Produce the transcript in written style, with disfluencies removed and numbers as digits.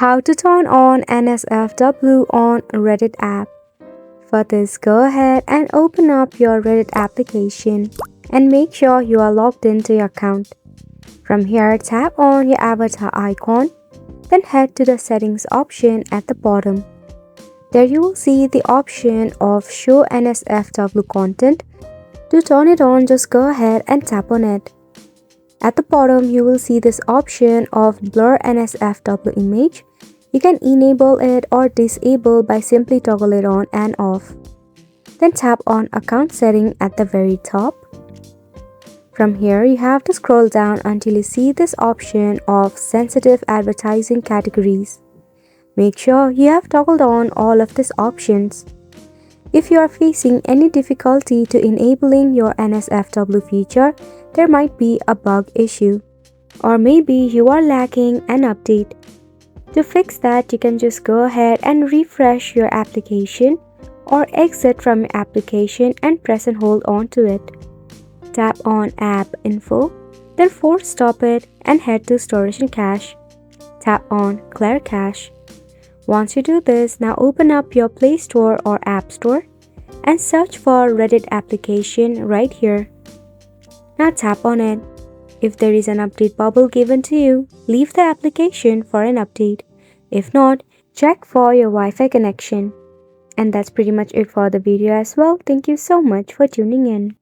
How to turn on NSFW on Reddit app. For this, go ahead and open up your Reddit application and make sure you are logged into your account. From here, tap on your avatar icon, then head to the settings option at the bottom. There you will see the option of show NSFW content. To turn it on, just go ahead and tap on it. At the bottom, you will see this option of blur NSFW image. You can enable it or disable by simply toggle it on and off. Then tap on account setting at the very top. From here, you have to scroll down until you see this option of sensitive advertising categories. Make sure you have toggled on all of these options. If you are facing any difficulty to enabling your NSFW feature, there might be a bug issue. Or maybe you are lacking an update. To fix that, you can just go ahead and refresh your application or exit from your application and press and hold on to it. Tap on App Info, then force stop it and head to Storage and Cache. Tap on Clear Cache. Once you do this, now open up your Play Store or App Store and search for Reddit application right here. Now tap on it. If there is an update bubble given to you, leave the application for an update. If not, check for your Wi-Fi connection. And that's pretty much it for the video as well. Thank you so much for tuning in.